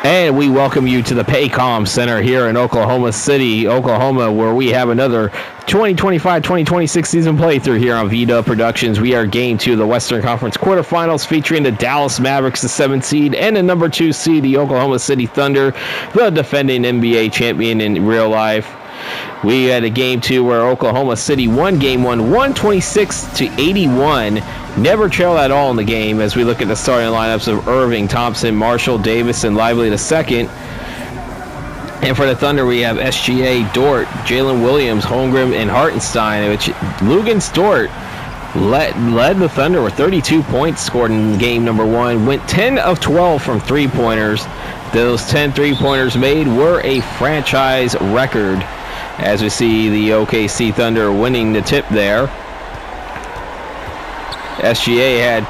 And we welcome you to the Paycom Center here in Oklahoma City, Oklahoma, where we have another 2025-2026 season playthrough here on VDub Productions. We are Game 2 of the Western Conference Quarterfinals featuring the Dallas Mavericks, the 7th seed, and the number 2 seed, the Oklahoma City Thunder, the defending NBA champion in real life. We had a Game 2 where Oklahoma City won Game 1, 126-81. Never trailed at all in the game as we look at the starting lineups of Irving, Thompson, Marshall, Davis, and Lively II. And for the Thunder, we have SGA, Dort, Jalen Williams, Holmgren, and Hartenstein, which Lugentz Dort led the Thunder with 32 points scored in game number 1. Went 10 of 12 from three-pointers. Those 10 three-pointers made were a franchise record, as we see the OKC Thunder winning the tip there. SGA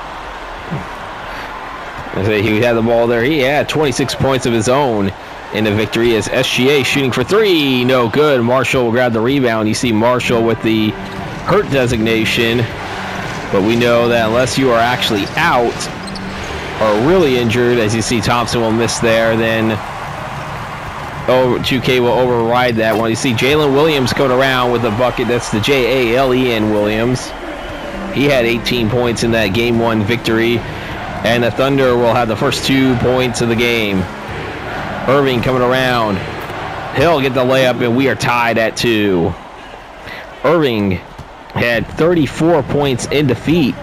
he had the ball there. He had 26 points of his own in the victory as SGA shooting for three. No good. Marshall will grab the rebound. You see Marshall with the hurt designation. But we know that unless you are actually out or really injured, as you see Thompson will miss there, then 2K will override that one. You see Jalen Williams coming around with a bucket. That's the Jalen Williams. He had 18 points in that Game 1 victory. And the Thunder will have the first 2 points of the game. Irving coming around. He'll get the layup, and we are tied at 2. Irving had 34 points in defeat.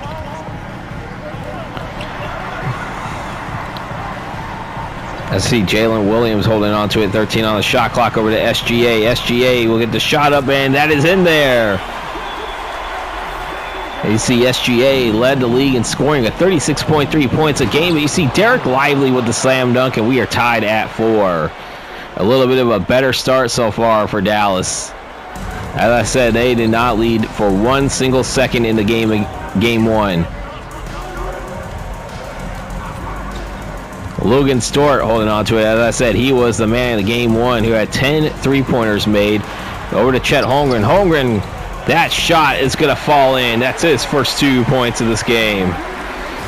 I see Jalen Williams holding on to it. 13 on the shot clock over to SGA. SGA will get the shot up, and that is in there. You see SGA led the league in scoring at 36.3 points a game. But you see Derek Lively with the slam dunk, and we are tied at 4. A little bit of a better start so far for Dallas. As I said, they did not lead for 1 single second in the game 1. Lugentz Dort holding on to it. As I said, he was the man in Game 1 who had 10 three-pointers made. Over to Chet Holmgren. Holmgren, that shot is going to fall in. That's his first 2 points of this game.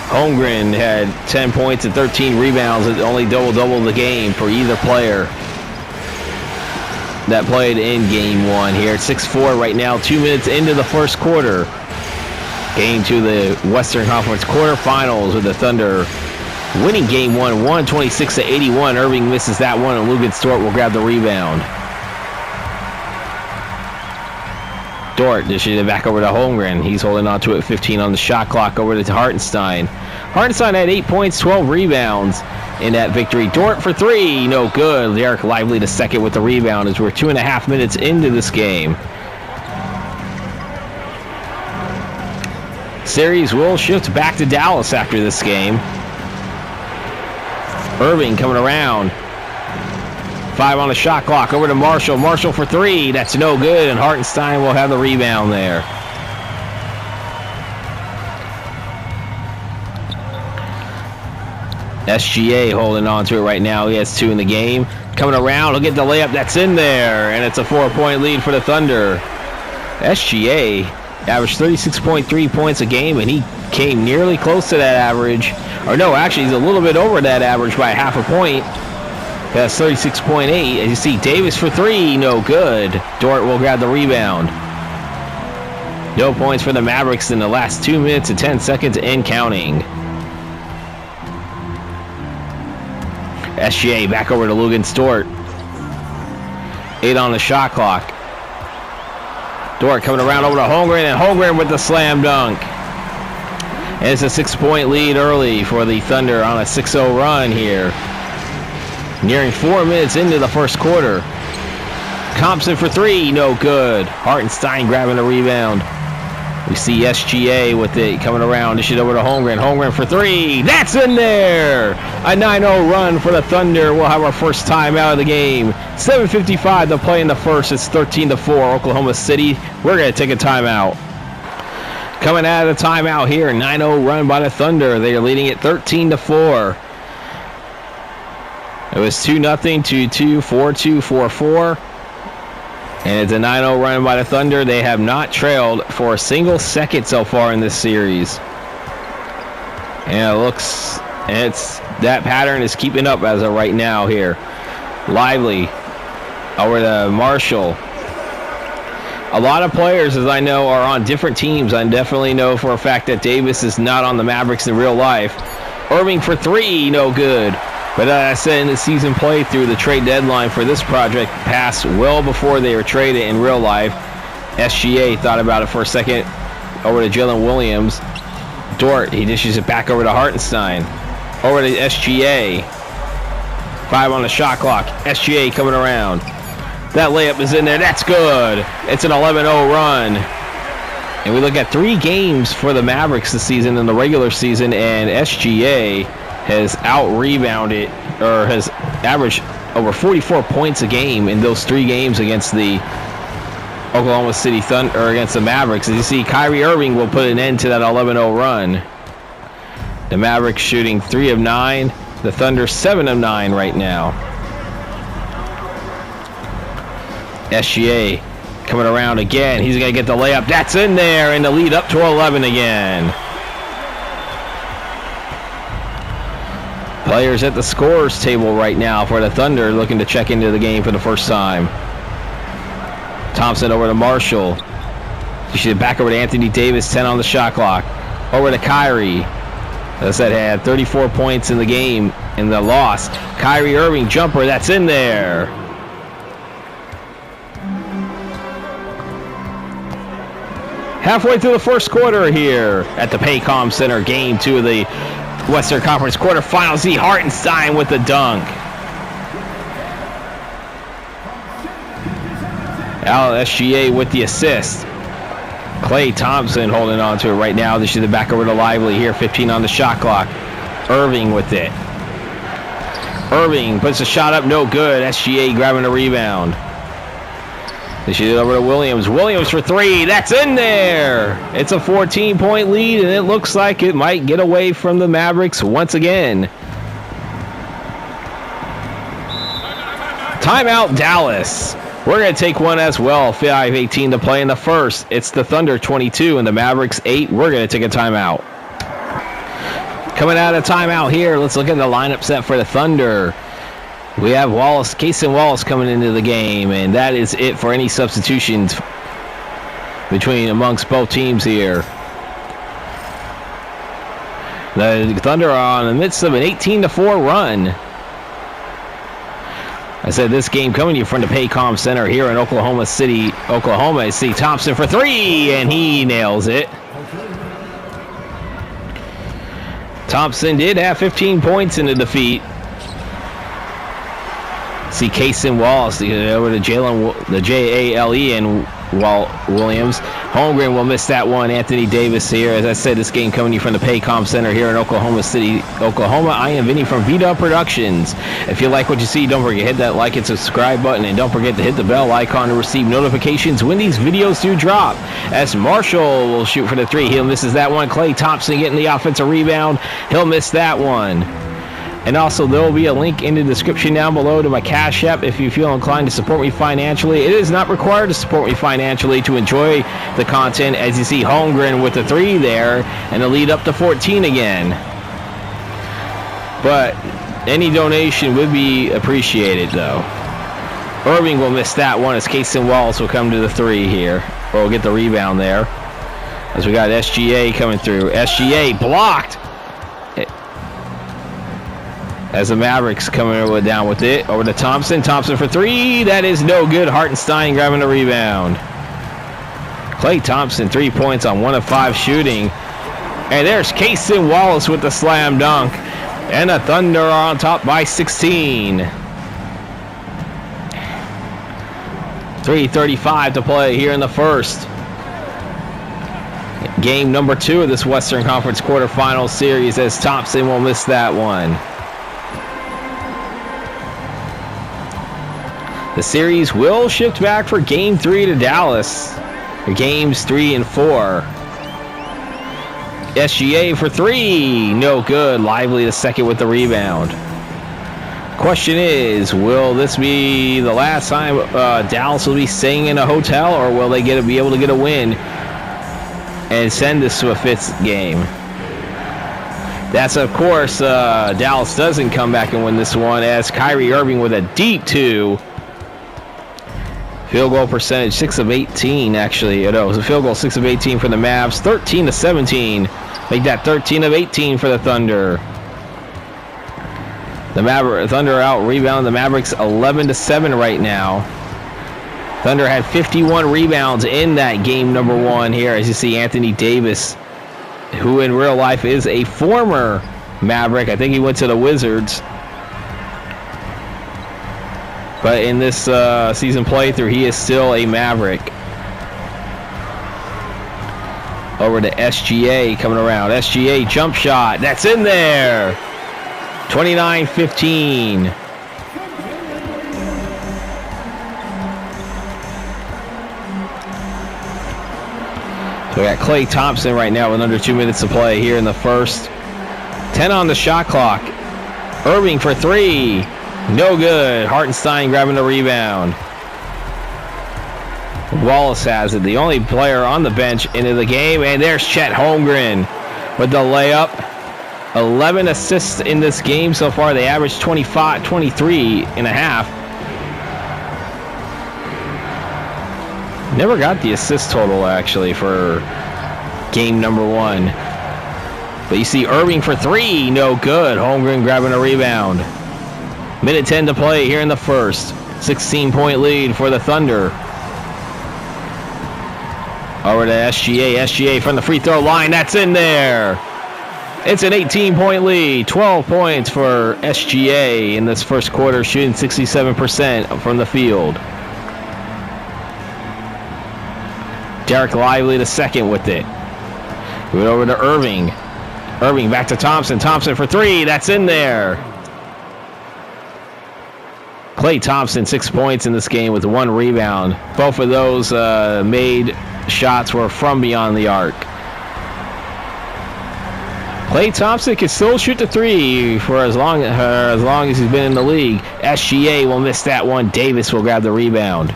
Holmgren had 10 points and 13 rebounds. It's only double-double the game for either player that played in Game 1 here. 6-4 right now, 2 minutes into the first quarter. Game 2 of the Western Conference Quarterfinals with the Thunder winning Game 1, 126-81. Irving misses that one, and Lugentz Dort will grab the rebound. Dort dishes it back over to Holmgren. He's holding on to it, 15 on the shot clock, over to Hartenstein. Hartenstein had 8 points, 12 rebounds in that victory. Dort for 3, no good. Derek Lively the second with the rebound as we're 2.5 minutes into this game. Series will shift back to Dallas after this game. Irving coming around. 5 on the shot clock. Over to Marshall. Marshall for 3. That's no good, and Hartenstein will have the rebound there. SGA holding on to it right now. He has 2 in the game. Coming around. He'll get the layup. That's in there, and it's a 4-point lead for the Thunder. SGA averaged 36.3 points a game, and he came nearly close to that average. Or no, actually, he's a little bit over that average by half a point. That's 36.8. As you see, Davis for 3, no good. Dort will grab the rebound. No points for the Mavericks in the last 2 minutes and 10 seconds and counting. SGA back over to Lugentz Dort. 8 on the shot clock. Dort coming around over to Holmgren, and Holmgren with the slam dunk. And it's a 6-point lead early for the Thunder on a 6-0 run here. Nearing 4 minutes into the first quarter. Thompson for 3, no good. Hartenstein grabbing the rebound. We see SGA with it coming around. Dish it over to Holmgren. Holmgren for 3. That's in there! A 9-0 run for the Thunder. We'll have our first time out of the game. 7:55 to play in the first. It's 13-4 Oklahoma City. We're going to take a timeout. Coming out of the timeout here. 9-0 run by the Thunder. They are leading it 13-4. It was 2-0, 2-2, 4-2, 4-4. And it's a 9-0 run by the Thunder. They have not trailed for a single second so far in this series. And it's that pattern is keeping up as of right now here. Lively over to Marshall. A lot of players, as I know, are on different teams. I definitely know for a fact that Davis is not on the Mavericks in real life. Irving for three, no good. But as I said in the season playthrough, the trade deadline for this project passed well before they were traded in real life. SGA thought about it for a second. Over to Jalen Williams. Dort, he dishes it back over to Hartenstein. Over to SGA. 5 on the shot clock. SGA coming around. That layup is in there. That's good. It's an 11-0 run. And we look at 3 games for the Mavericks this season in the regular season, and SGA has out-rebounded, or has averaged over 44 points a game in those 3 games against the Oklahoma City Thunder, or against the Mavericks. As you see, Kyrie Irving will put an end to that 11-0 run. The Mavericks shooting 3 of 9. The Thunder 7 of 9 right now. SGA coming around again. He's going to get the layup. That's in there, and the lead up to 11 again. Players at the scorers table right now for the Thunder looking to check into the game for the first time. Thompson over to Marshall. You should back over to Anthony Davis, 10 on the shot clock. Over to Kyrie. As I said, had 34 points in the game in the loss. Kyrie Irving jumper, that's in there. Halfway through the first quarter here at the Paycom Center, game 2 of the Western Conference Quarterfinals. Z Hartenstein with the dunk. Al SGA with the assist. Klay Thompson holding on to it right now. They should have back over to Lively here. 15 on the shot clock. Irving with it. Irving puts a shot up, no good. SGA grabbing a rebound. They shoot it over to Williams. Williams for 3. That's in there. It's a 14-point lead, and it looks like it might get away from the Mavericks once again. Timeout, Dallas. We're going to take one as well. 5:18 to play in the first. It's the Thunder 22 and the Mavericks 8. We're going to take a timeout. Coming out of timeout here, let's look at the lineup set for the Thunder. We have Wallace, Kaysen Wallace coming into the game, and that is it for any substitutions amongst both teams here. The Thunder are in the midst of an 18-4 run. I said this game coming to you from the Paycom Center here in Oklahoma City, Oklahoma. I see Thompson for 3, and he nails it. Thompson did have 15 points in the defeat. See Kaysen Wallace over to Jalen, the J-A-L-E, and Williams. Holmgren will miss that one. Anthony Davis here. As I said, this game coming to you from the Paycom Center here in Oklahoma City, Oklahoma. I am Vinny from vdubproductions. If you like what you see, don't forget to hit that like and subscribe button, and don't forget to hit the bell icon to receive notifications when these videos do drop. As Marshall will shoot for the 3. He'll misses that one. Klay Thompson getting the offensive rebound. He'll miss that one. And also, there will be a link in the description down below to my Cash App if you feel inclined to support me financially. It is not required to support me financially to enjoy the content. As you see, Holmgren with the 3 there, and the lead up to 14 again. But any donation would be appreciated, though. Irving will miss that one as Kaysen Wallace will come to the 3 here, or will get the rebound there. As we got SGA coming through. SGA blocked. As the Mavericks coming down with it. Over to Thompson. Thompson for 3. That is no good. Hartenstein grabbing the rebound. Klay Thompson, 3 points on 1 of 5 shooting. And there's Kaysen Wallace with the slam dunk. And the Thunder are on top by 16. 3:35 to play here in the first. Game number 2 of this Western Conference Quarterfinals series, as Thompson will miss that one. The series will shift back for Game 3 to Dallas. Games 3 and 4. SGA for 3. No good. Lively the second with the rebound. Question is, will this be the last time Dallas will be staying in a hotel, or will they be able to get a win and send this to a 5th game? That's, of course, Dallas doesn't come back and win this one as Kyrie Irving with a deep 2. Field goal percentage 6 of 18, actually. No, it was a field goal 6 of 18 for the Mavs. 13 to 17. Make that 13 of 18 for the Thunder. The Thunder out rebound the Mavericks 11 to 7 right now. Thunder had 51 rebounds in that game number 1 here, as you see Anthony Davis, who in real life is a former Maverick. I think he went to the Wizards. But in this season playthrough, he is still a Maverick. Over to SGA coming around. SGA jump shot. That's in there. 29-15. We got Klay Thompson right now with under 2 minutes to play here in the first. 10 on the shot clock. Irving for 3. No good. Hartenstein grabbing the rebound. Wallace has it. The only player on the bench into the game. And there's Chet Holmgren with the layup. 11 assists in this game so far. They averaged 23 and a half. Never got the assist total, actually, for game number 1. But you see Irving for 3. No good. Holmgren grabbing a rebound. Minute 10 to play here in the first. 16-point lead for the Thunder. Over to SGA. SGA from the free throw line. That's in there. It's an 18-point lead. 12 points for SGA in this first quarter, shooting 67% from the field. Derek Lively the second with it. Move it over to Irving. Irving back to Thompson. Thompson for 3. That's in there. Klay Thompson 6 points in this game with 1 rebound. Both of those made shots were from beyond the arc. Klay Thompson can still shoot the 3 for as long as he's been in the league. SGA will miss that one. Davis will grab the rebound.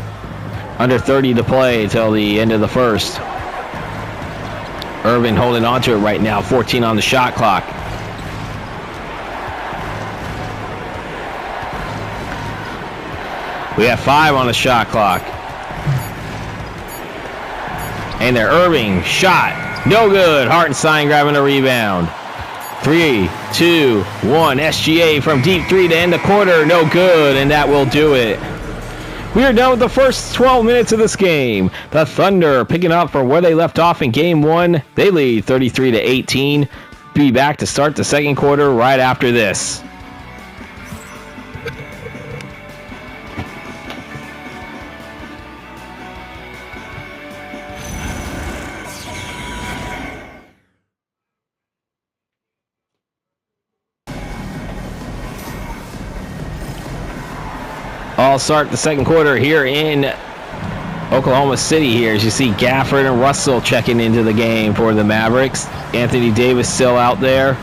Under 30 to play till the end of the first. Irving holding on to it right now. 14 on the shot clock. We have 5 on the shot clock. And there, Irving, shot. No good. Hartenstein grabbing a rebound. 3, 2, 1. SGA from deep 3 to end the quarter. No good, and that will do it. We are done with the first 12 minutes of this game. The Thunder picking up from where they left off in game 1. They lead 33 to 18. Be back to start the second quarter right after this. I'll start the second quarter here in Oklahoma City here, as you see Gafford and Russell checking into the game for the Mavericks. Anthony Davis still out there.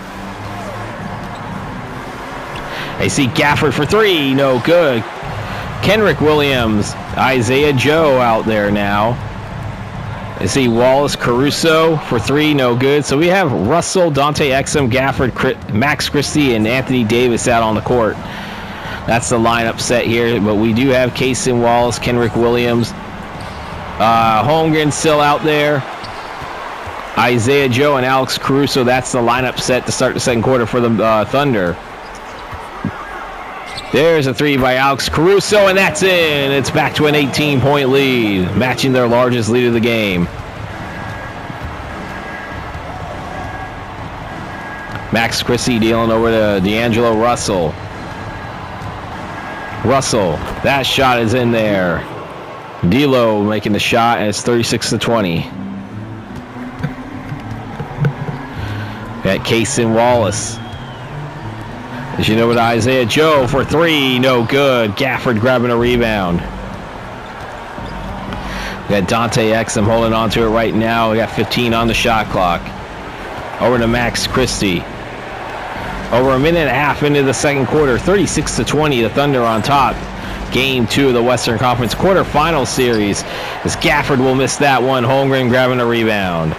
I see Gafford for 3, no good. Kenrick Williams, Isaiah Joe out there now. I see Wallace Caruso for 3, no good. So we have Russell, Dante Exum, Gafford, Max Christie, and Anthony Davis out on the court. That's the lineup set here, but we do have Kaysen Wallace, Kenrick Williams, Holmgren still out there, Isaiah Joe, and Alex Caruso. That's the lineup set to start the second quarter for the Thunder. There's a 3 by Alex Caruso, and that's in. It's back to an 18-point lead, matching their largest lead of the game. Max Christie dealing over to D'Angelo Russell. Russell, that shot is in there. D'Lo making the shot, and it's 36 to 20. Got Kaysen Wallace. As you know, with Isaiah Joe for 3, no good. Gafford grabbing a rebound. We got Dante Exum holding on to it right now. We got 15 on the shot clock. Over to Max Christie. Over a minute and a half into the second quarter, 36 to 20, the Thunder on top. Game 2 of the Western Conference Quarterfinals series. As Gafford will miss that one. Holmgren grabbing a rebound.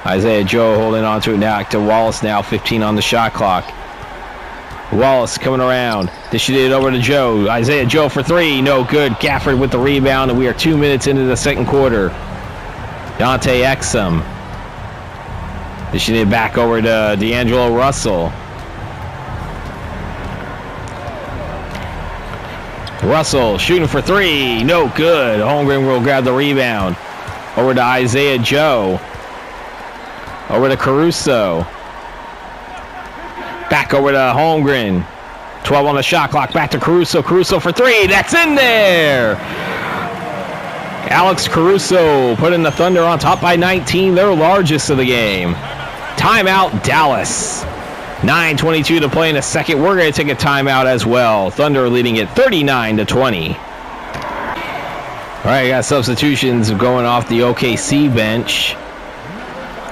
Isaiah Joe holding on to it now to Wallace now. 15 on the shot clock. Wallace coming around. Dishing it over to Joe. Isaiah Joe for three. No good. Gafford with the rebound, and we are 2 minutes into the second quarter. Dante Exum. Dishing it back over to D'Angelo Russell. Russell shooting for three. No good. Holmgren will grab the rebound. Over to Isaiah Joe. Over to Caruso. Back over to Holmgren. 12 on the shot clock. Back to Caruso. Caruso for three. That's in there. Alex Caruso putting the Thunder on top by 19. Their largest of the game. Timeout, Dallas. 9:22 to play in the second. We're going to take a timeout as well. Thunder leading it 39-20. All right, got substitutions going off the OKC bench.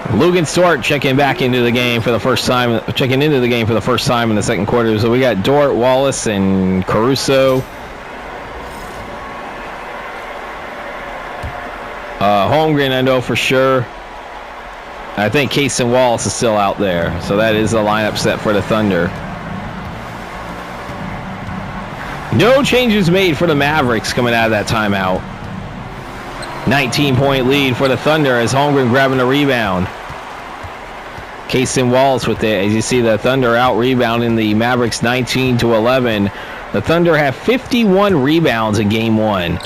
Lugentz Dort checking into the game for the first time in the second quarter. So we got Dort, Wallace, and Caruso. Holmgren, I know for sure. I think Case and Wallace is still out there. So that is the lineup set for the Thunder. No changes made for the Mavericks coming out of that timeout. 19-point lead for the Thunder as Holmgren grabbing the rebound. Case and Wallace with it. As you see, the Thunder out rebounding the Mavericks 19-11. The Thunder have 51 rebounds in game one.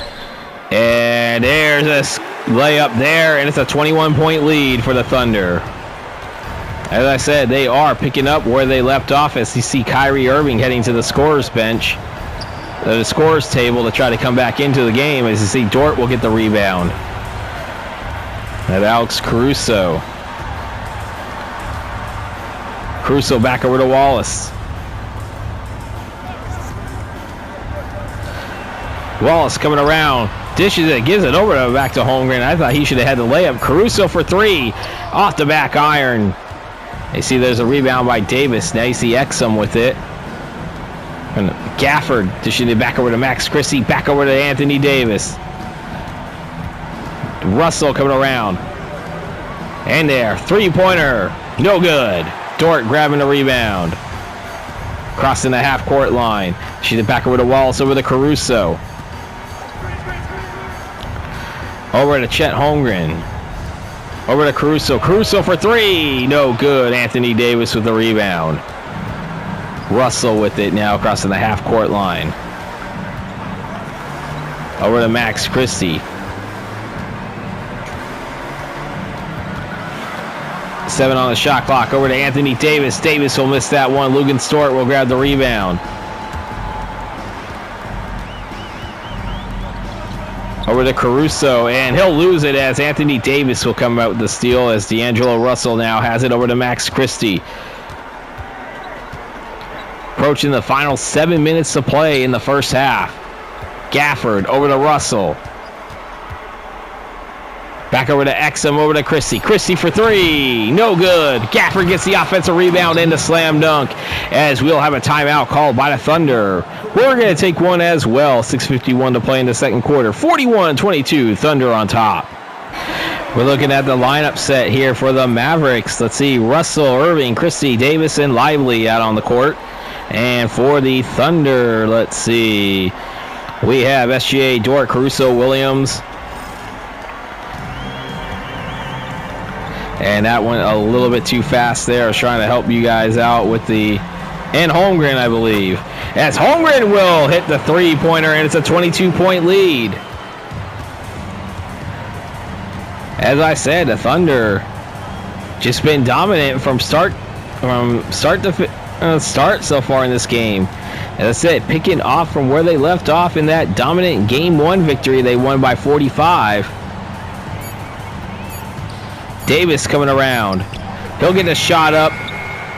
And there's a layup there, and it's a 21-point lead for the Thunder. As I said, they are picking up where they left off as you see Kyrie Irving heading to the scorer's bench, the scorer's table to try to come back into the game. As you see, Dort will get the rebound. And Alex Caruso. Caruso back over to Wallace. Wallace coming around. Dishes it, gives it over back to Holmgren. I thought he should have had the layup. Caruso for three. Off the back iron. You see there's a rebound by Davis. Now you see Exum with it. And Gafford dishing it back over to Max Christie. Back over to Anthony Davis. Russell coming around. And there. Three-pointer. No good. Dort grabbing the rebound. Crossing the half-court line. She's back over to Wallace, over to Caruso. Over to Chet Holmgren. Over to Caruso. Caruso for three. No good. Anthony Davis with the rebound. Russell with it now crossing the half-court line. Over to Max Christie. 7 on the shot clock. Over to Anthony Davis. Davis will miss that one. Lugentz Dort will grab the rebound. Over to Caruso, and he'll lose it as Anthony Davis will come out with the steal as D'Angelo Russell now has it over to Max Christie. Approaching the final 7 minutes to play in the first half. Gafford over to Russell. Back over to Exum, over to Christie. Christie for three. No good. Gafford gets the offensive rebound and the slam dunk as we'll have a timeout called by the Thunder. We're going to take one as well. 6:51 to play in the second quarter. 41-22, Thunder on top. We're looking at the lineup set here for the Mavericks. Let's see, Russell, Irving, Christie, Davis, and Lively out on the court. And for the Thunder, let's see, we have SGA, Dort, Caruso, Williams. And that went a little bit too fast there. I was trying to help you guys out with the... And Holmgren, I believe. As Holmgren will hit the three-pointer, and it's a 22-point lead. As I said, the Thunder just been dominant from start so far in this game. As I said, picking off from where they left off in that dominant Game 1 victory. They won by 45. Davis coming around. He'll get a shot up.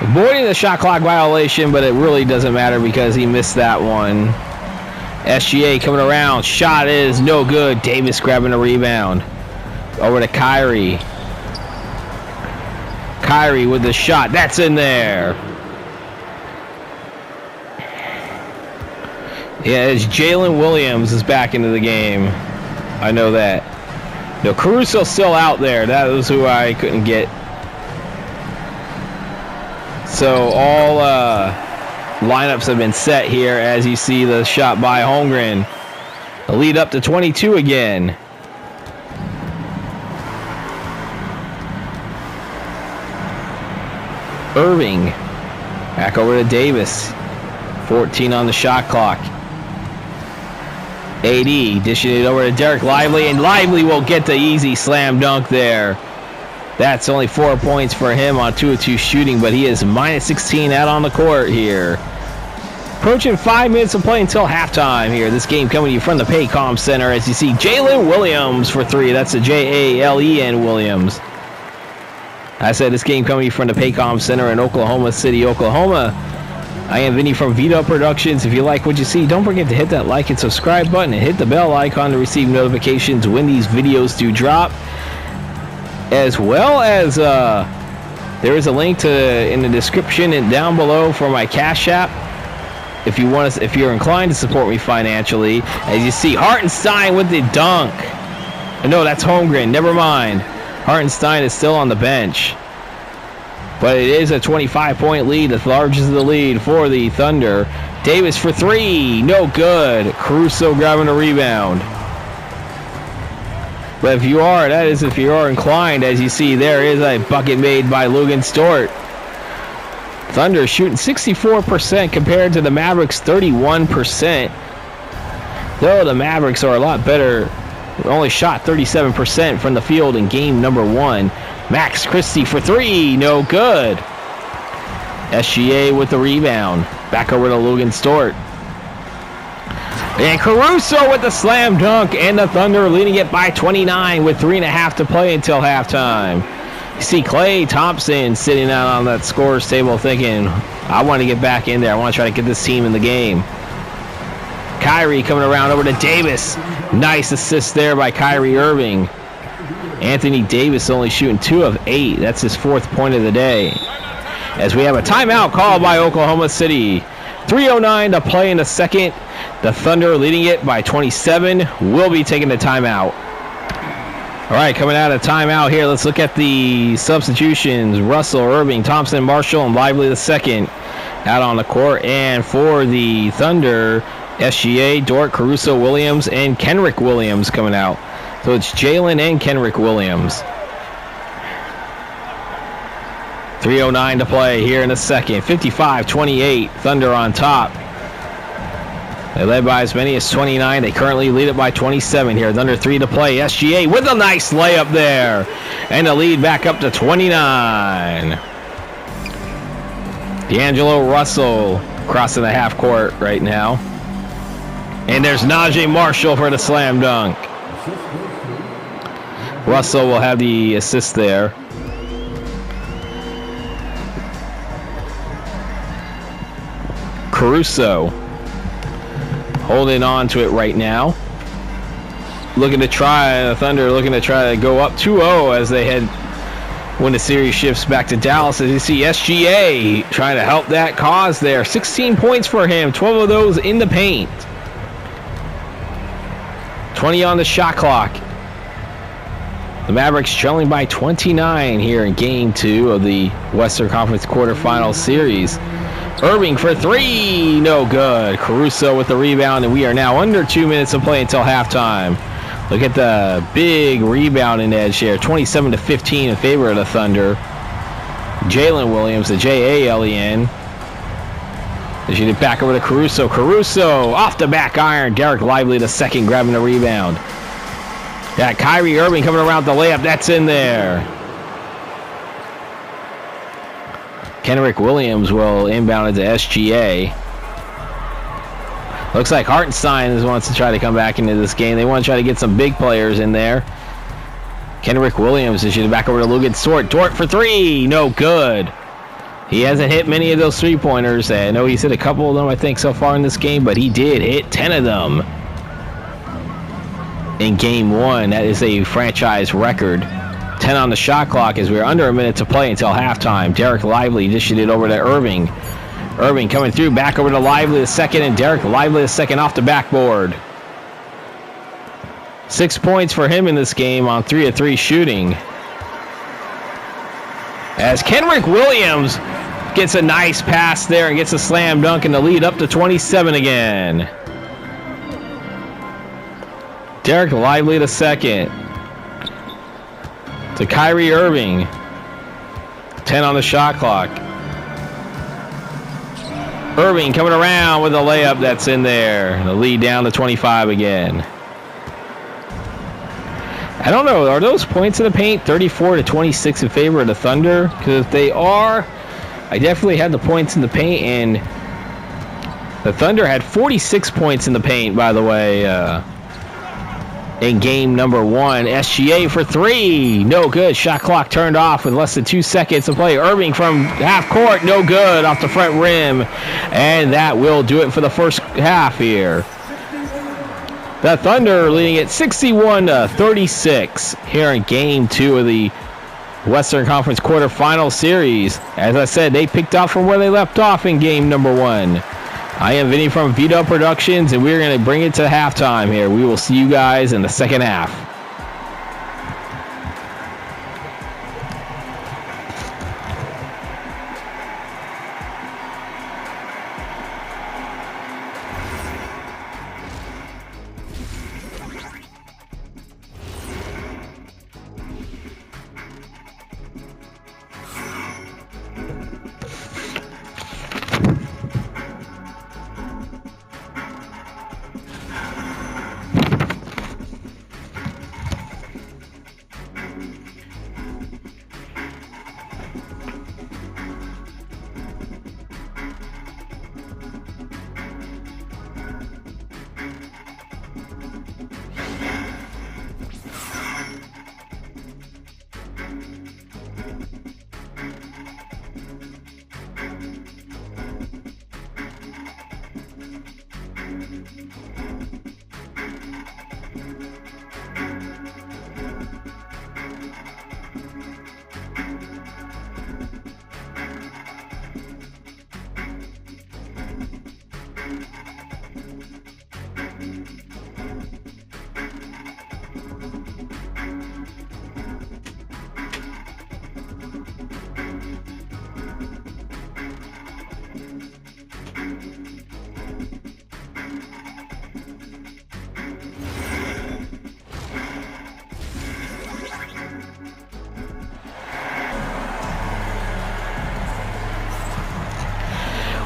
Avoiding the shot clock violation, but it really doesn't matter because he missed that one. SGA coming around. Shot is no good. Davis grabbing a rebound. Over to Kyrie. Kyrie with the shot. That's in there. Yeah, it's Jalen Williams is back into the game. I know that. No, Caruso's still out there. That was who I couldn't get So all lineups have been set here as you see the shot by Holmgren. The lead up to 22 again. Irving back over to Davis. 14 on the shot clock. AD dishing it over to Derek Lively, and Lively will get the easy slam dunk there. That's only 4 points for him on 2 of 2 shooting, but he is minus 16 out on the court here. Approaching 5 minutes of play until halftime here. This game coming to you from the Paycom Center as you see Jalen Williams for 3. That's a Jalen Williams. I said this game coming to you from the Paycom Center in Oklahoma City, Oklahoma. I am Vinny from VDub Productions. If you like what you see, don't forget to hit that like and subscribe button and hit the bell icon to receive notifications when these videos do drop. As well as there is a link in the description and down below for my Cash App. If you're inclined to support me financially, as you see Hartenstein with the dunk. No, that's Holmgren. Never mind. Hartenstein is still on the bench. But it is a 25-point lead, the largest of the lead for the Thunder. Davis for 3, no good. Caruso grabbing a rebound. But if you are inclined, as you see, there is a bucket made by Lugentz Dort. Thunder shooting 64% compared to the Mavericks 31%. Though the Mavericks are a lot better, only shot 37% from the field in game number 1. Max Christie for 3, no good. SGA with the rebound. Back over to Lugentz Dort. And Caruso with the slam dunk, and the Thunder leading it by 29 with 3.5 to play until halftime. You see Klay Thompson sitting out on that scorer's table thinking, I want to get back in there. I want to try to get this team in the game. Kyrie coming around over to Davis. Nice assist there by Kyrie Irving. Anthony Davis only shooting 2 of 8. That's his 4th point of the day. As we have a timeout called by Oklahoma City. 3:09 to play in the second. The Thunder leading it by 27. Will be taking the timeout. All right, coming out of timeout here, let's look at the substitutions. Russell, Irving, Thompson, Marshall, and Lively II out on the court. And for the Thunder, SGA, Dort, Caruso, Williams, and Kenrick Williams coming out. So it's Jalen and Kenrick Williams. 3:09 to play here in the second. 55-28, Thunder on top. They led by as many as 29. They currently lead it by 27 here. Thunder 3 to play. SGA with a nice layup there. And the lead back up to 29. D'Angelo Russell crossing the half court right now. And there's Najee Marshall for the slam dunk. Russell will have the assist there. Caruso holding on to it right now. The Thunder looking to try to go up 2-0 as they head when the series shifts back to Dallas. As you see SGA trying to help that cause there. 16 points for him, 12 of those in the paint. 20 on the shot clock. The Mavericks trailing by 29 here in Game 2 of the Western Conference Quarterfinals series. Irving for 3, no good. Caruso with the rebound, and we are now under 2 minutes of play until halftime. Look at the big rebounding edge here, 27-15 in favor of the Thunder. Jalen Williams, the Jalen. They shoot it back over to Caruso. Caruso off the back iron. Derek Lively II grabbing the rebound. Yeah, Kyrie Irving coming around the layup. That's in there. Kenrick Williams will inbound it to SGA. Looks like Hartenstein wants to try to come back into this game. They want to try to get some big players in there. Kenrick Williams is shooting back over to Lugentz Dort. Dort for 3, no good. He hasn't hit many of those three-pointers. I know he's hit a couple of them, I think, so far in this game, but he did hit 10 of them in Game 1. That is a franchise record. 10 on the shot clock as we're under a minute to play until halftime. Derek Lively dished it over to Irving. Irving coming through, back over to Lively II, and Derek Lively II off the backboard. 6 points for him in this game on 3 of 3 shooting. As Kenrick Williams Gets a nice pass there and gets a slam dunk and the lead up to 27 again. Derek Lively the second. To Kyrie Irving. 10 on the shot clock. Irving coming around with a layup that's in there. The lead down to 25 again. I don't know, are those points in the paint 34-26 in favor of the Thunder? Because if they are, I definitely had the points in the paint, and the Thunder had 46 points in the paint, by the way, in game number 1. SGA for 3, no good. Shot clock turned off with less than 2 seconds to play. Irving from half court, no good, off the front rim, and that will do it for the first half here. The Thunder leading at 61-36 here in Game 2 of the Western Conference Quarterfinals series. As I said, they picked up from where they left off in Game number 1. I am Vinny from vdubproductions, and we're going to bring it to halftime here. We will see you guys in the second half.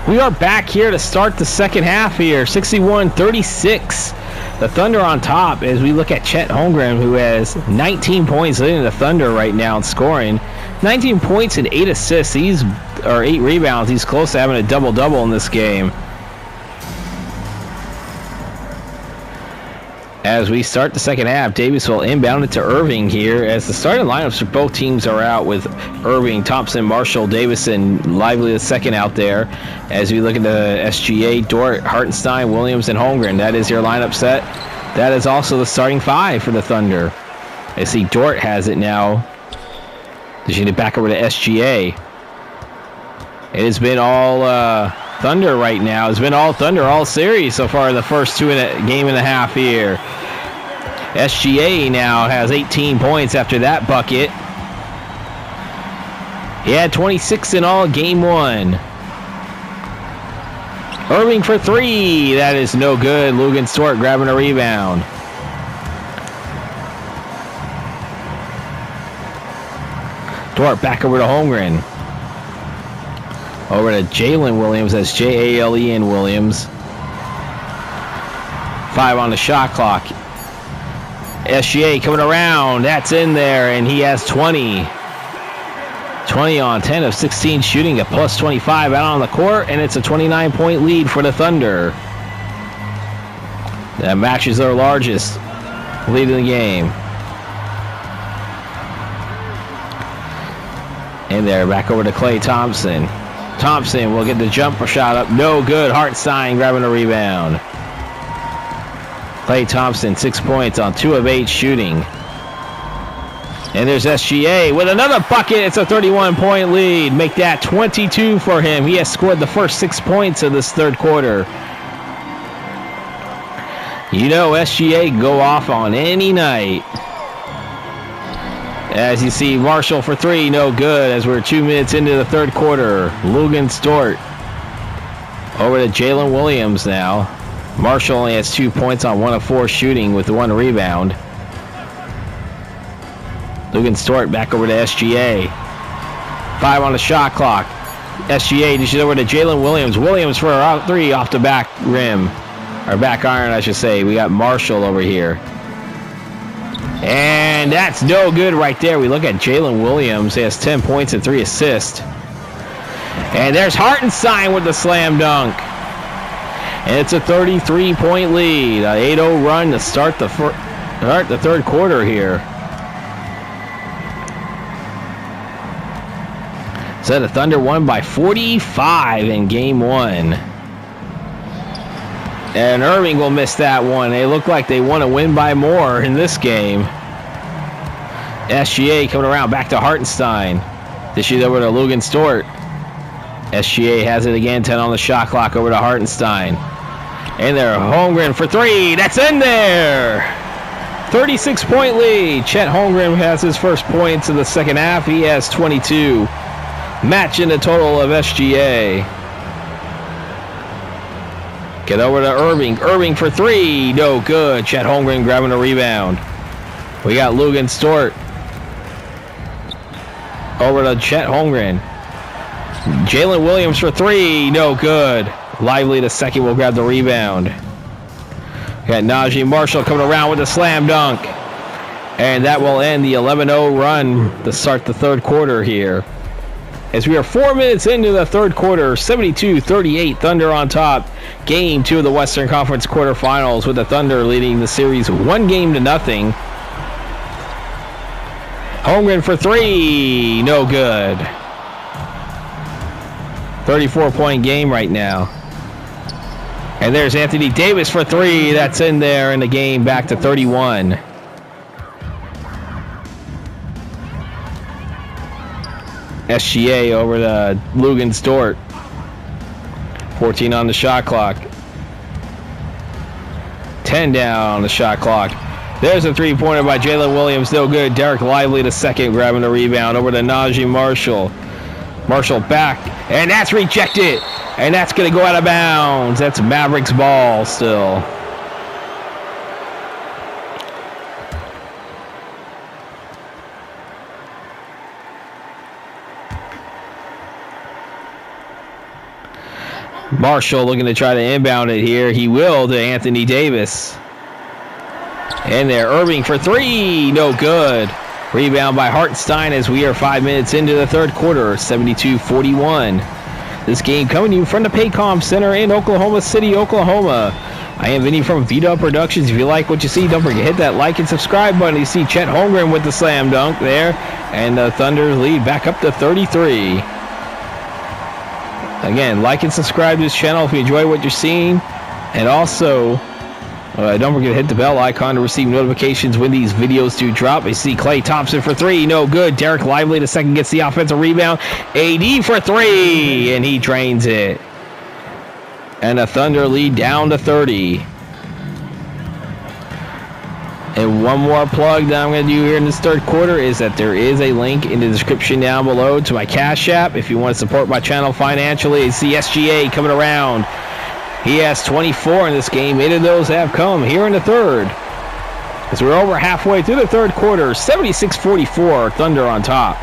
We are back here to start the second half here, 61-36. The Thunder on top as we look at Chet Holmgren, who has 19 points leading the Thunder right now in scoring. 19 points and 8 assists. 8 rebounds. He's close to having a double-double in this game. As we start the second half, Davis will inbound it to Irving here as the starting lineups for both teams are out with Irving, Thompson, Marshall, Davis, and Lively the second out there. As we look at the SGA, Dort, Hartenstein, Williams, and Holmgren. That is your lineup set. That is also the starting 5 for the Thunder. I see Dort has it now. Just need it back over to SGA. It has been all Thunder right now. It's been all Thunder all series so far in the first game and a half here. SGA now has 18 points after that bucket. He had 26 in all game 1. Irving for 3. That is no good. Lugentz Dort grabbing a rebound. Dort back over to Holmgren. Over to Jalen Williams. That's Jalen Williams. 5 on the shot clock. SGA coming around. That's in there, and he has 20. 20 on 10 of 16 shooting at plus 25 out on the court, and it's a 29-point lead for the Thunder. That matches their largest lead in the game. In there, back over to Klay Thompson. Thompson will get the jumper shot up. No good. Hartenstein grabbing a rebound. Klay Thompson, 6 points on 2 of 8 shooting. And there's SGA with another bucket. It's a 31-point lead. Make that 22 for him. He has scored the first 6 points of this third quarter. You know SGA can go off on any night. As you see, Marshall for three, no good as we're 2 minutes into the third quarter. Lugentz Dort over to Jalen Williams now. Marshall only has 2 points on 1 of 4 shooting with 1 rebound. Lugentz Dort back over to SGA. 5 on the shot clock. SGA dishes over to Jalen Williams. Williams for a 3 off the back rim. Or back iron, I should say. We got Marshall over here. And that's no good right there. We look at Jalen Williams. He has 10 points and 3 assists. And there's Hartenstein with the slam dunk. And it's a 33-point lead. An 8-0 run to start the third quarter here. So the Thunder won by 45 in game 1. And Irving will miss that one. They look like they want to win by more in this game. SGA coming around back to Hartenstein. This is over to Lugentz Dort. SGA has it again, 10 on the shot clock over to Hartenstein. And they're Holmgren for 3. That's in there. 36-point lead. Chet Holmgren has his first points in the second half. He has 22. Matching the total of SGA. Get over to Irving. Irving for 3. No good. Chet Holmgren grabbing a rebound. We got Lugentz Dort. Over to Chet Holmgren. Jalen Williams for 3. No good. Lively the second will grab the rebound. We got Najee Marshall coming around with a slam dunk. And that will end the 11-0 run to start the third quarter here. As we are 4 minutes into the third quarter, 72-38, Thunder on top. Game 2 of the Western Conference Quarterfinals with the Thunder leading the series 1-0. Holmgren for 3. No good. 34-point game right now. And there's Anthony Davis for 3. That's in there in the game back to 31. SGA over to Lugentz Dort. 14 on the shot clock. 10 down on the shot clock. There's a three-pointer by Jalen Williams. No good. Derek Lively the second grabbing the rebound over to Najee Marshall. Marshall back. And that's rejected. And that's going to go out of bounds. That's Mavericks ball still. Marshall looking to try to inbound it here. He will to Anthony Davis. And there, Irving for 3. No good. Rebound by Hartenstein as we are 5 minutes into the third quarter. 72-41. This game coming to you from the Paycom Center in Oklahoma City, Oklahoma. I am Vinny from vdubproductions. If you like what you see, don't forget to hit that like and subscribe button. You see Chet Holmgren with the slam dunk there. And the Thunder lead back up to 33. Again, like and subscribe to this channel if you enjoy what you're seeing. And also, don't forget to hit the bell icon to receive notifications when these videos do drop. You see Klay Thompson for 3. No good. Derek Lively the second gets the offensive rebound. AD for 3. And he drains it. And the Thunder lead down to 30. And one more plug that I'm going to do here in this third quarter is that there is a link in the description down below to my Cash App. If you want to support my channel financially, you see SGA coming around. He has 24 in this game. 8 of those have come here in the third. As we're over halfway through the third quarter, 76-44, Thunder on top.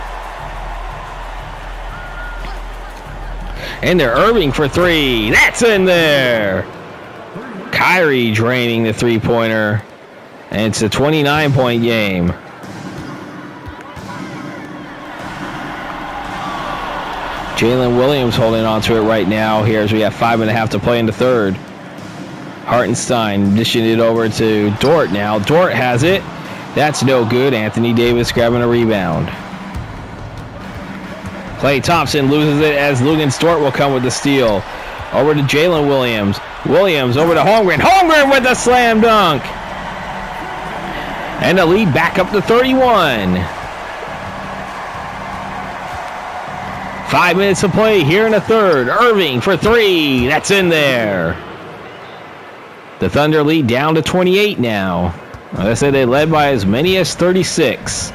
And they're Irving for 3. That's in there. Kyrie draining the three-pointer. And it's a 29-point game. Jalen Williams holding on to it right now here as we have 5.5 to play in the third. Hartenstein dishing it over to Dort now. Dort has it. That's no good. Anthony Davis grabbing a rebound. Klay Thompson loses it as Lugentz Dort will come with the steal. Over to Jalen Williams. Williams over to Holmgren. Holmgren with the slam dunk. And the lead back up to 31. 5 minutes to play here in the third. Irving for 3. That's in there. The Thunder lead down to 28 now. Like I said, they led by as many as 36.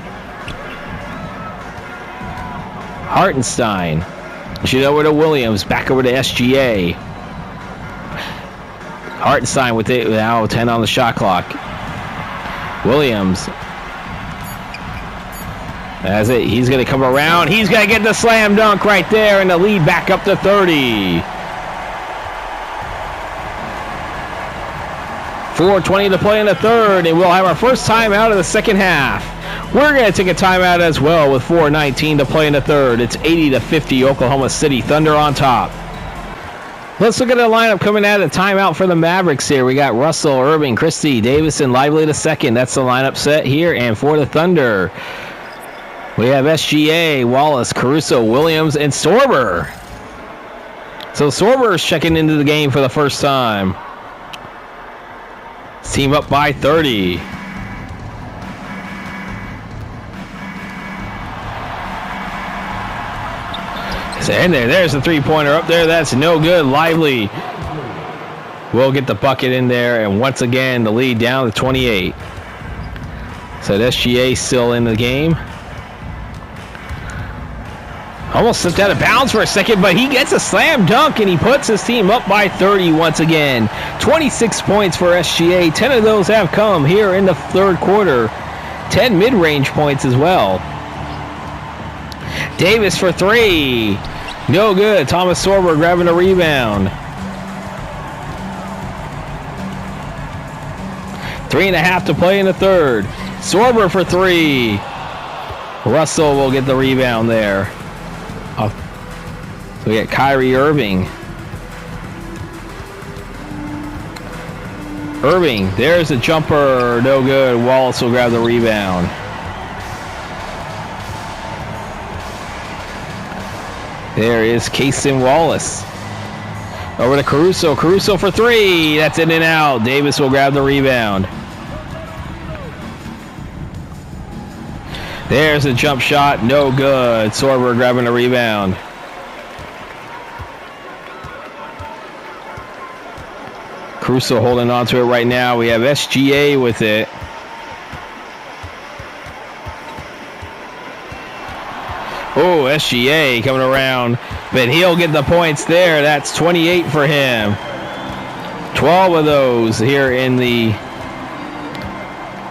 Hartenstein. Shoot over to Williams. Back over to SGA. Hartenstein with it. Now 10 on the shot clock. Williams. That's it. He's going to come around. He's going to get the slam dunk right there, and the lead back up to 30. 4:20 to play in the third, and we'll have our first timeout of the second half. We're going to take a timeout as well with 4:19 to play in the third. It's 80-50 Oklahoma City Thunder on top. Let's look at the lineup coming out of the timeout for the Mavericks here. We got Russell, Irving, Christie, Davis, and Lively the second. That's the lineup set here. And for the Thunder, we have SGA, Wallace, Caruso, Williams, and Sorber. So Sorber's checking into the game for the first time. Team up by 30. And there's the three-pointer up there. That's no good. Lively will get the bucket in there, and once again the lead down to 28. So SGA still in the game. Almost slipped out of bounds for a second, but he gets a slam dunk, and he puts his team up by 30 once again. 26 points for SGA. 10 of those have come here in the third quarter. 10 mid-range points as well. Davis for three. No good. Thomas Sorber grabbing a rebound. 3.5 to play in the third. Sorber for three. Russell will get the rebound there. So we got Kyrie Irving. Irving, there's a jumper. No good. Wallace will grab the rebound. There is Cason Wallace. Over to Caruso. Caruso for three. That's in and out. Davis will grab the rebound. There's a jump shot. No good. Sorber grabbing the rebound. Caruso holding on to it right now. We have SGA with it. Oh, SGA coming around, but he'll get the points there. That's 28 for him. 12 of those here in the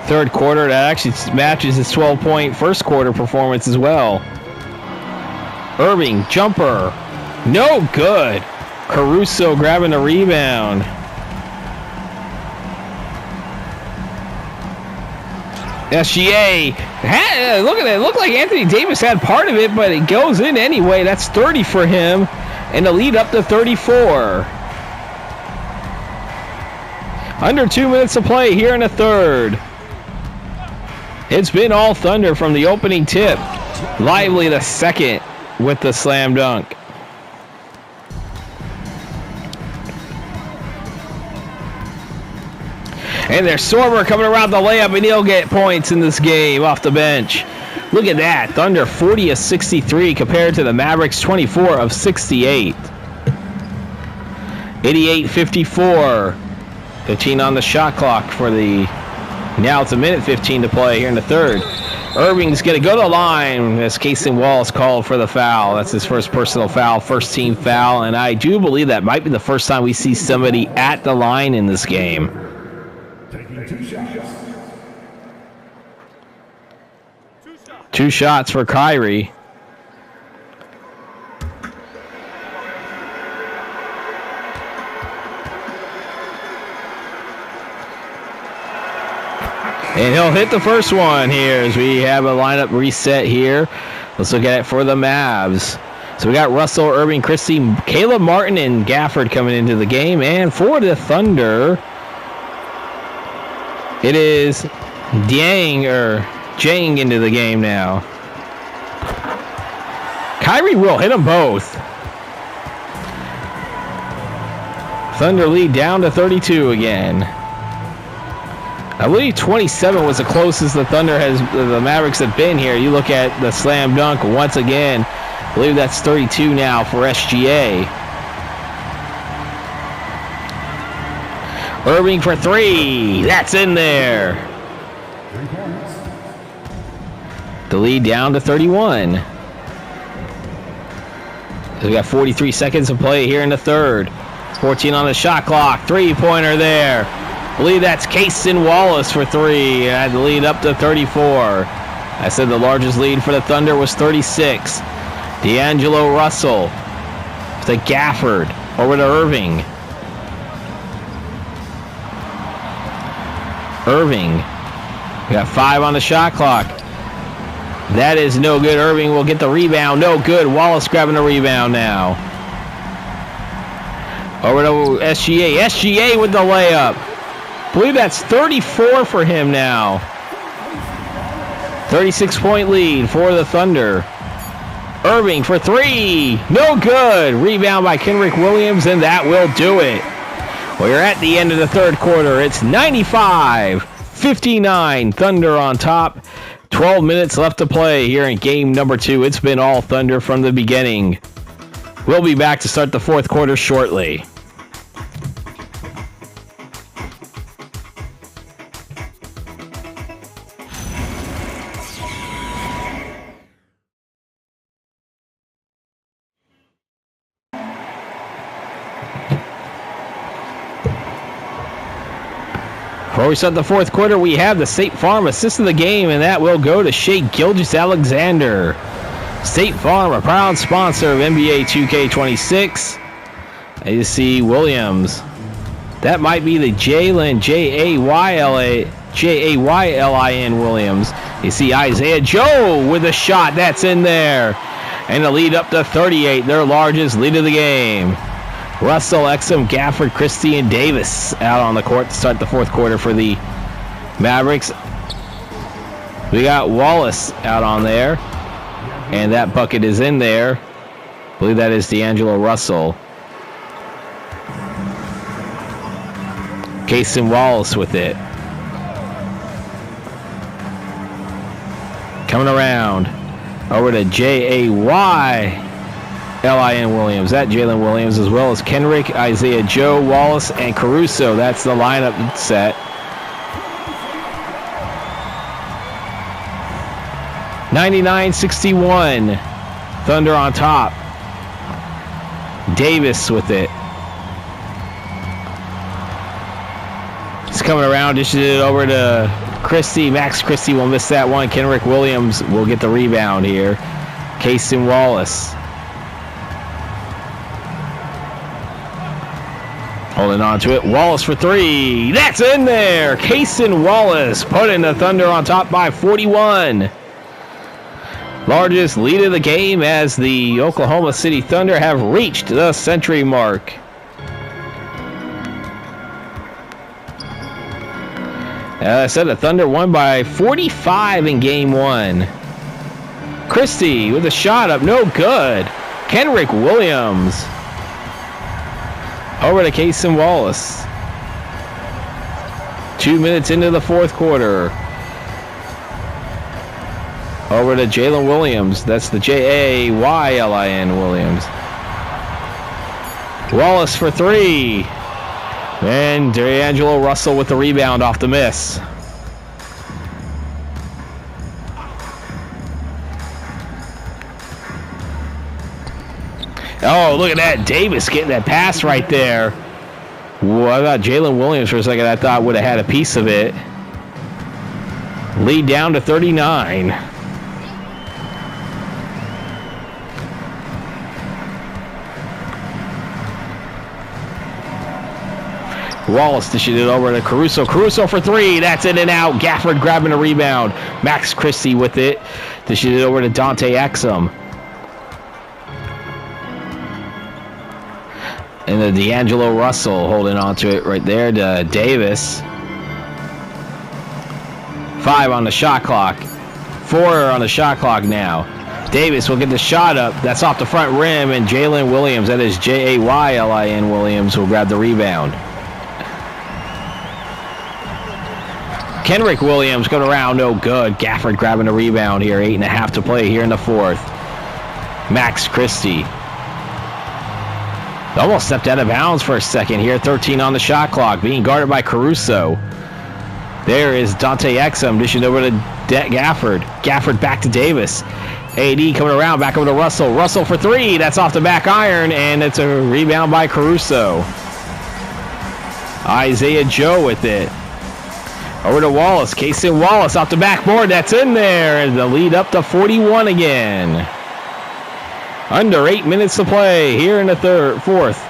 third quarter. That actually matches his 12-point first quarter performance as well. Irving, jumper. No good. Caruso grabbing the rebound. SGA, look at it. It looked like Anthony Davis had part of it, but it goes in anyway. That's 30 for him, and the lead up to 34. Under 2 minutes to play here in the third. It's been all Thunder from the opening tip. Lively the second with the slam dunk. And there's Sorber coming around the layup, and he'll get points in this game off the bench. Look at that. Thunder 40 of 63 compared to the Mavericks 24 of 68. 88-54. 15 on the shot clock for the... Now it's a minute 15 to play here in the third. Irving's going to go to the line as Cason Wallace called for the foul. That's his first personal foul, first team foul, and I do believe that might be the first time we see somebody at the line in this game. Two shots for Kyrie. And he'll hit the first one here as we have a lineup reset here. Let's look at it for the Mavs. So we got Russell, Irving, Christie, Caleb Martin, and Gafford coming into the game. And for the Thunder, it is Jang into the game now. Kyrie will hit them both. Thunder lead down to 32 again. I believe 27 was the closest the Mavericks have been here. You look at the slam dunk once again. I believe that's 32 now for SGA. Irving for three. That's in there. The lead down to 31. We got 43 seconds to play here in the third. 14 on the shot clock. Three-pointer there. I believe that's Cason Wallace for three. Had the lead up to 34. I said the largest lead for the Thunder was 36. D'Angelo Russell to Gafford. Over to Irving. Irving. We got 5 on the shot clock. That is no good. Irving will get the rebound. No good. Wallace grabbing the rebound now. Over to SGA. SGA with the layup. I believe that's 34 for him now. 36-point lead for the Thunder. Irving for three. No good. Rebound by Kenrich Williams, and that will do it. Well, you're at the end of the third quarter. It's 95-59. Thunder on top. 12 minutes left to play here in game number 2. It's been all Thunder from the beginning. We'll be back to start the fourth quarter shortly. Before we start the fourth quarter, we have the State Farm assist of the game, and that will go to Shea Gilgeous-Alexander. State Farm, a proud sponsor of NBA 2K26. And you see Williams. That might be the Jalen, Jaylin Williams. You see Isaiah Joe with a shot. That's in there. And the lead up to 38, their largest lead of the game. Russell, Exum, Gafford, Christie, and Davis out on the court to start the fourth quarter for the Mavericks. We got Wallace out on there, and that bucket is in there. I believe that is D'Angelo Russell. Cason Wallace with it. Coming around over to Jaylin Williams. That Jalen Williams, as well as Kenrick, Isaiah Joe, Wallace, and Caruso. That's the lineup set. 99-61. Thunder on top. Davis with it. He's coming around, dishes it over to Christie. Max Christie will miss that one. Kenrick Williams will get the rebound here. Cason Wallace. Holding on to it. Wallace for three. That's in there. Cason Wallace putting the Thunder on top by 41. Largest lead of the game as the Oklahoma City Thunder have reached the century mark. As I said, the Thunder won by 45 in game 1. Christie with a shot up. No good. Kenrick Williams. Over to Cason Wallace. 2 minutes into the fourth quarter. Over to Jalen Williams. That's the Jaylin Williams. Wallace for three. And D'Angelo Russell with the rebound off the miss. Oh, look at that. Davis getting that pass right there. Whoa, I thought Jalen Williams for a second, I thought would have had a piece of it. Lead down to 39. Wallace dishing it over to Caruso. Caruso for three. That's in and out. Gafford grabbing a rebound. Max Christie with it. Dishing it over to Dante Exum. And then D'Angelo Russell holding on to it right there to Davis. 5 on the shot clock. 4 on the shot clock now. Davis will get the shot up. That's off the front rim. And Jalen Williams, that is Jaylin Williams, will grab the rebound. Kenrick Williams going around, no good. Gafford grabbing a rebound here. 8.5 to play here in the fourth. Max Christie. Almost stepped out of bounds for a second here. 13 on the shot clock. Being guarded by Caruso. There is Dante Exum dishing over to Gafford. Gafford back to Davis. AD coming around, back over to Russell. Russell for three. That's off the back iron, and it's a rebound by Caruso. Isaiah Joe with it. Over to Wallace. Kason Wallace off the backboard. That's in there. And the lead up to 41 again. Under 8 minutes to play here in the fourth.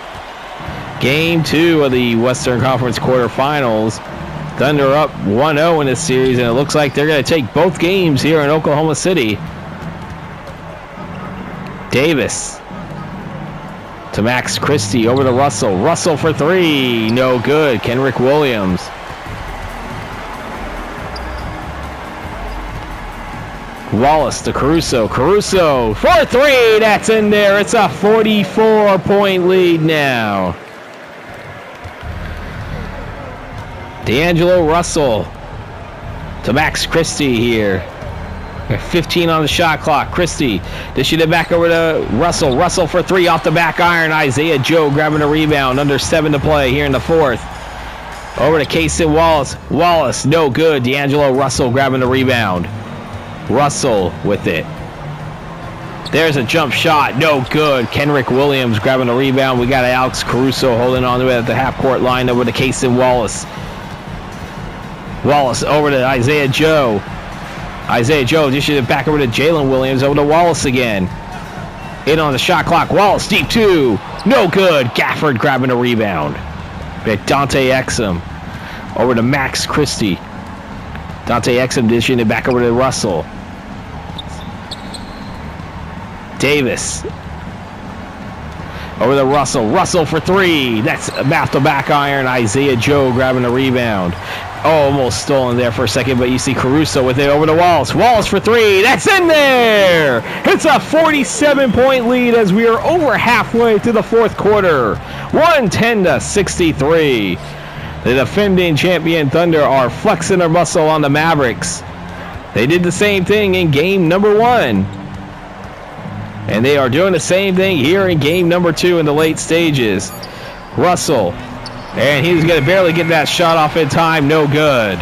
Game 2 of the Western Conference Quarterfinals. Thunder up 1-0 in this series, and it looks like they're going to take both games here in Oklahoma City. Davis to Max Christie, over to Russell. Russell for three, no good. Kenrick Williams. Wallace to Caruso. Caruso for three, that's in there. It's a 44-point lead now. D'Angelo Russell to Max Christie here. 15 on the shot clock. Christie dishing it back over to Russell. Russell for three off the back iron. Isaiah Joe grabbing a rebound. Under 7 to play here in the fourth. Over to Kason Wallace. Wallace, no good. D'Angelo Russell grabbing the rebound. Russell with it. There's a jump shot. No good. Kenrick Williams grabbing the rebound. We got Alex Caruso holding on to it at the half-court line. Over to Kason Wallace. Wallace over to Isaiah Joe. Isaiah Joe dishing it back over to Jalen Williams. Over to Wallace again. In on the shot clock. Wallace deep two. No good. Gafford grabbing a rebound. Dante Exum. Over to Max Christie. Dante Exum dishing it back over to Russell. Davis. Over to Russell. Russell for three. That's off the back iron. Isaiah Joe grabbing a rebound. Oh, almost stolen there for a second, but you see Caruso with it over to Wallace. Wallace for three. That's in there. It's a 47-point lead as we are over halfway through the fourth quarter. 110-63. The defending champion Thunder are flexing their muscle on the Mavericks. They did the same thing in game number 1. And they are doing the same thing here in game number 2 in the late stages. Russell. And he's going to barely get that shot off in time. No good.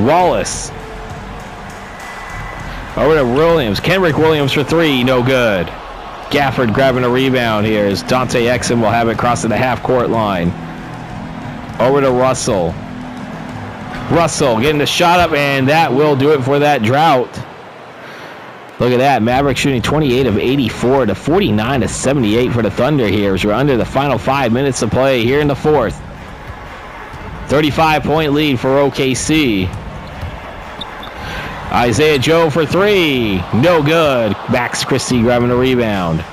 Wallace. Over to Williams. Kenrick Williams for three. No good. Gafford grabbing a rebound here as Dante Exum will have it crossing the half-court line. Over to Russell. Russell getting the shot up, and that will do it for that drought. Look at that. Maverick shooting 28 of 84 to 49 of 78 for the Thunder here as we're under the final 5 minutes to play here in the fourth. 35-point lead for OKC. Isaiah Joe for three. No good. Max Christie grabbing a rebound.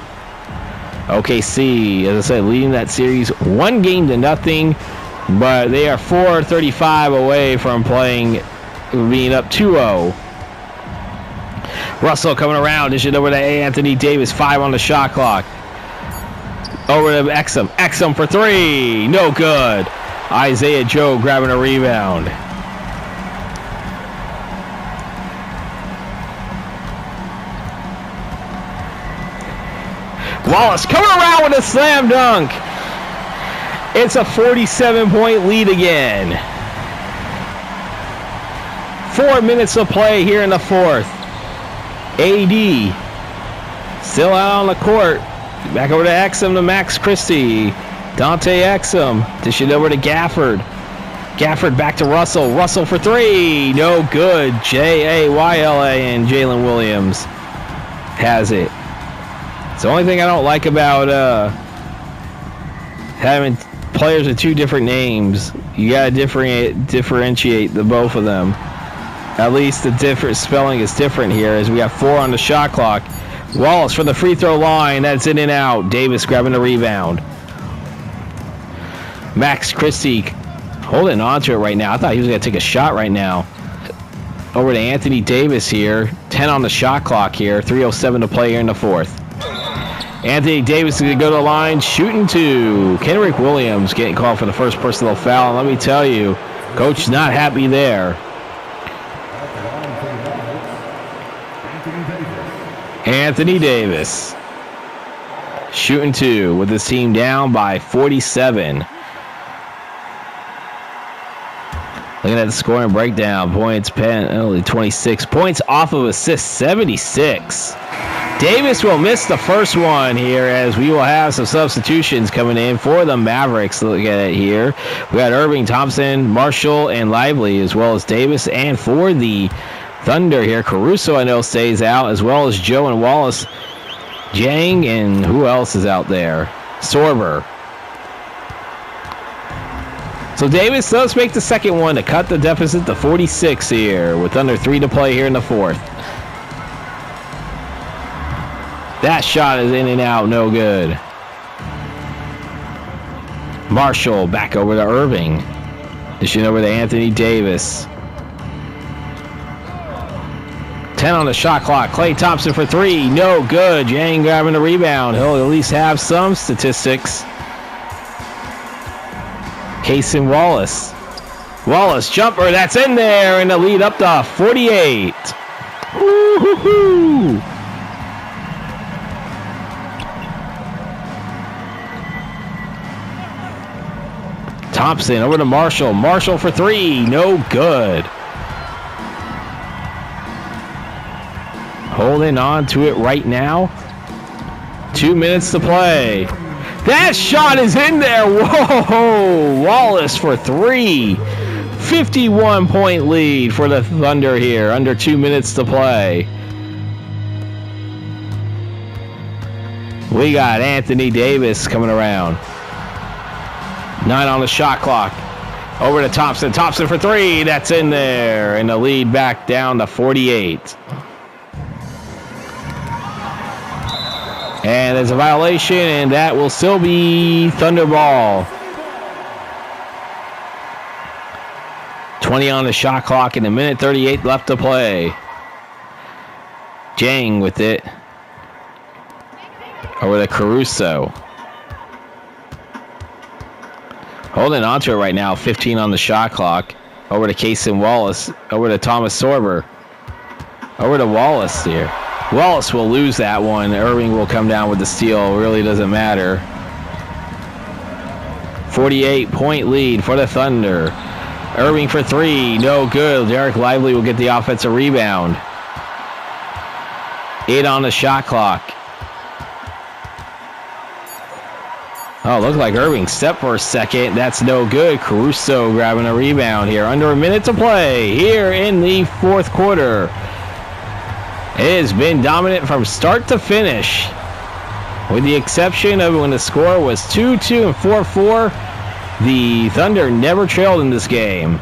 OKC, as I said, leading that series 1-0, but they are 4:35 away from being up 2-0. Russell coming around, dishing over to Anthony Davis, 5 on the shot clock. Over to Exum. Exum for three. No good. Isaiah Joe grabbing a rebound. Wallace coming around with a slam dunk. It's a 47-point lead again. 4 minutes to play here in the fourth. AD still out on the court. Back over to Exum to Max Christie. Dante Exum dishing over to Gafford. Gafford back to Russell. Russell for three. No good. Jayla and Jalen Williams has it. It's the only thing I don't like about having players with two different names. You gotta differentiate the both of them. At least the different spelling is different here as we have 4 on the shot clock. Wallace for the free throw line. That's in and out. Davis grabbing the rebound. Max Christie holding on to it right now. I thought he was going to take a shot right now. Over to Anthony Davis here. 10 on the shot clock here. 3:07 to play here in the fourth. Anthony Davis is going to go to the line. Shooting two. Kenrick Williams getting called for the first personal foul. And let me tell you, coach not happy there. Anthony Davis shooting two with his team down by 47. Looking at the scoring breakdown, points, penalty 26. Points off of assists, 76. Davis will miss the first one here as we will have some substitutions coming in for the Mavericks. Look at it here. We got Irving, Thompson, Marshall, and Lively, as well as Davis. And for the Thunder here, Caruso, I know, stays out, as well as Joe and Wallace. Jang, and who else is out there? Sorber. So Davis does make the second one to cut the deficit to 46 here with under 3 to play here in the fourth. That shot is in and out, no good. Marshall back over to Irving. Dishing over to Anthony Davis. 10 on the shot clock. Klay Thompson for 3, no good. Yang grabbing the rebound. He'll at least have some statistics. Cason Wallace. Wallace jumper, that's in there, and the lead up to 48. Woo-hoo-hoo. Thompson over to Marshall. Marshall for 3, no good. Holding on to it right now. 2 minutes to play. That shot is in there. Whoa! Wallace for 3. 51-point lead for the Thunder here. Under 2 minutes to play. We got Anthony Davis coming around. 9 on the shot clock. Over to Thompson. Thompson for 3. That's in there. And the lead back down to 48. And there's a violation, and that will still be Thunder ball. 20 on the shot clock and a minute 38 left to play. Jang with it. Over to Caruso. Holding on to it right now. 15 on the shot clock. Over to Cason Wallace. Over to Thomas Sorber. Over to Wallace here. Wallace will lose that one. Irving will come down with the steal. Really doesn't matter. 48-point lead for the Thunder. Irving for 3. No good. Derek Lively will get the offensive rebound. 8 on the shot clock. Oh, looked like Irving stepped for a second. That's no good. Caruso grabbing a rebound here. Under a minute to play here in the fourth quarter. It has been dominant from start to finish, with the exception of when the score was 2-2 and 4-4. The Thunder never trailed in this game.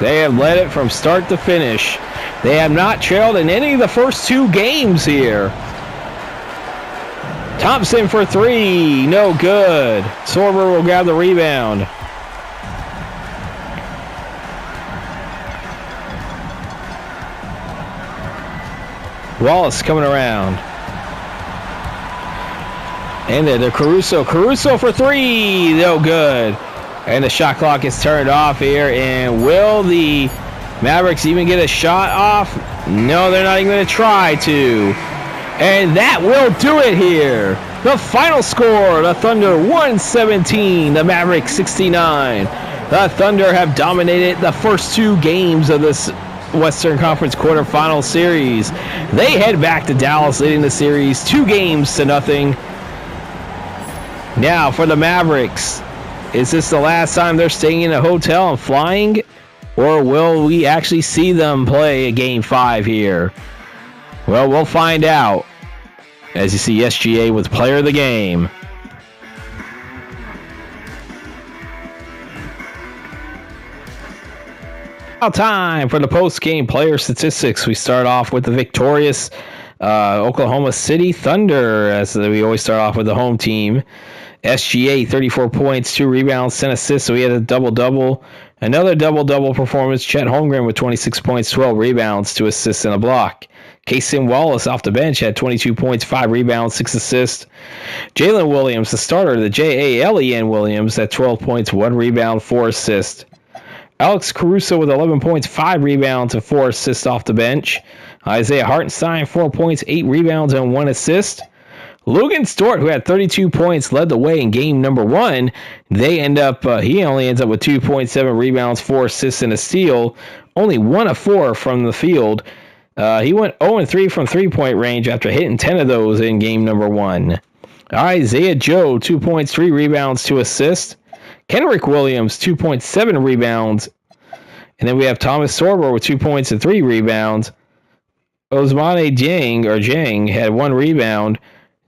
They have led it from start to finish. They have not trailed in any of the first 2 games here. Thompson for 3, no good. Sorber will grab the rebound. Wallace coming around. And then the Caruso. Caruso for 3. No good. And the shot clock is turned off here. And will the Mavericks even get a shot off? No, they're not even going to try to. And that will do it here. The final score, the Thunder 117, the Mavericks 69. The Thunder have dominated the first 2 games of this Western Conference Quarterfinals series. They head back to Dallas, leading the series 2-0. Now for the Mavericks, is this the last time they're staying in a hotel and flying, or will we actually see them play a Game 5 here? Well, we'll find out as you see SGA with Player of the Game. Now time for the post-game player statistics. We start off with the victorious Oklahoma City Thunder, as we always start off with the home team. SGA, 34 points, 2 rebounds, 10 assists, so he had a double-double. Another double-double performance. Chet Holmgren with 26 points, 12 rebounds, 2 assists, and a block. Cason Wallace off the bench had 22 points, 5 rebounds, 6 assists. Jalen Williams, the starter, the Jalen Williams, at 12 points, 1 rebound, 4 assists. Alex Caruso with 11 points, 5 rebounds, and 4 assists off the bench. Isaiah Hartenstein, 4 points, 8 rebounds, and 1 assist. Lugentz Dort, who had 32 points, led the way in game number 1. He only ends up with 2.7 rebounds, 4 assists, and a steal. Only 1 of 4 from the field. He went 0-3 from three-point range after hitting 10 of those in game number 1. Isaiah Joe, 2 points, 3 rebounds, 2 assists. Kenrick Williams, 2.7 rebounds. And then we have Thomas Sorber with 2 points and 3 rebounds. Osmane Jang had 1 rebound.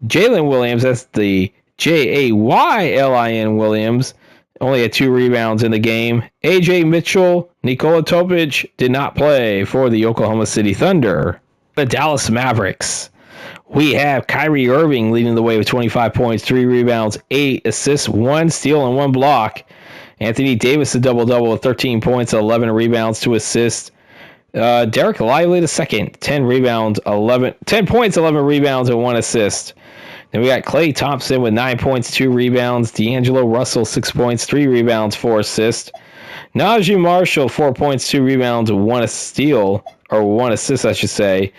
Jalen Williams, that's the Jaylin Williams, only had 2 rebounds in the game. AJ Mitchell, Nikola Topic did not play for the Oklahoma City Thunder. The Dallas Mavericks. We have Kyrie Irving leading the way with 25 points, 3 rebounds, 8 assists, 1 steal, and 1 block. Anthony Davis a double-double with 13 points, 11 rebounds, 2 assists. Derek Lively II, 10 points, 11 rebounds, and 1 assist. Then we got Klay Thompson with 9 points, 2 rebounds. D'Angelo Russell, 6 points, 3 rebounds, 4 assists. Najee Marshall, 4 points, 2 rebounds, 1 steal, or 1 assist, I should say.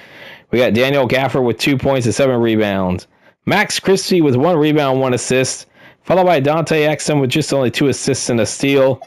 We got Daniel Gafford with 2 points and 7 rebounds. Max Christie with 1 rebound, 1 assist. Followed by Dante Exum with just only 2 assists and a steal.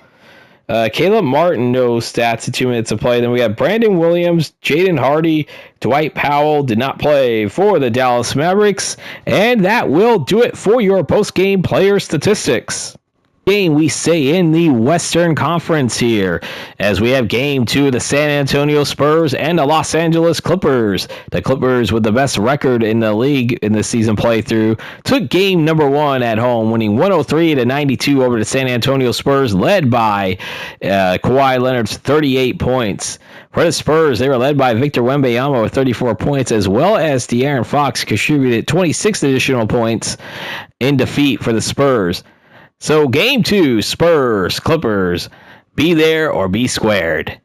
Caleb Martin, no stats in 2 minutes of play. Then we got Brandon Williams, Jaden Hardy, Dwight Powell did not play for the Dallas Mavericks. And that will do it for your post-game player statistics. Game we stay in the Western Conference here as we have game 2 of the San Antonio Spurs and the Los Angeles Clippers. The Clippers, with the best record in the league in this season playthrough, took game number 1 at home, winning 103-92 over the San Antonio Spurs, led by Kawhi Leonard's 38 points. For the Spurs, they were led by Victor Wembanyama with 34 points, as well as De'Aaron Fox contributed 26 additional points in defeat for the Spurs. So game 2, Spurs, Clippers, be there or be squared.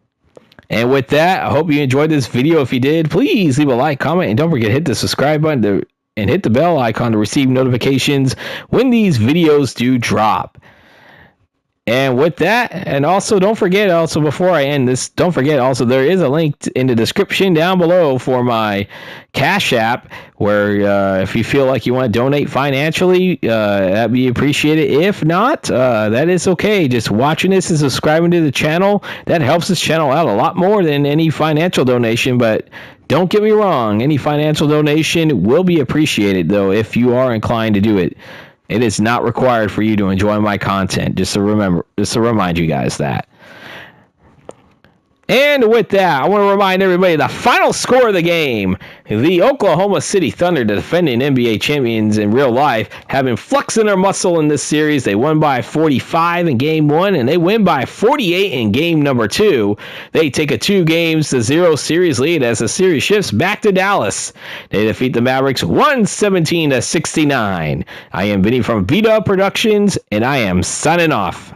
And with that, I hope you enjoyed this video. If you did, please leave a like, comment, and don't forget to hit the subscribe button and hit the bell icon to receive notifications when these videos do drop. And with that, and also don't forget, before I end this, don't forget also there is a link in the description down below for my Cash App, where if you feel like you want to donate financially, that'd be appreciated. If not, that is okay. Just watching this and subscribing to the channel, that helps this channel out a lot more than any financial donation. But don't get me wrong, any financial donation will be appreciated, though, if you are inclined to do it. It is not required for you to enjoy my content. Just to remind you guys that. And with that, I want to remind everybody the final score of the game. The Oklahoma City Thunder, the defending NBA champions in real life, have been flexing their muscle in this series. They won by 45 in game 1, and they win by 48 in game number 2. They take a 2-0 series lead as the series shifts back to Dallas. They defeat the Mavericks 117-69. I am Vinny from vdubproductions, and I am signing off.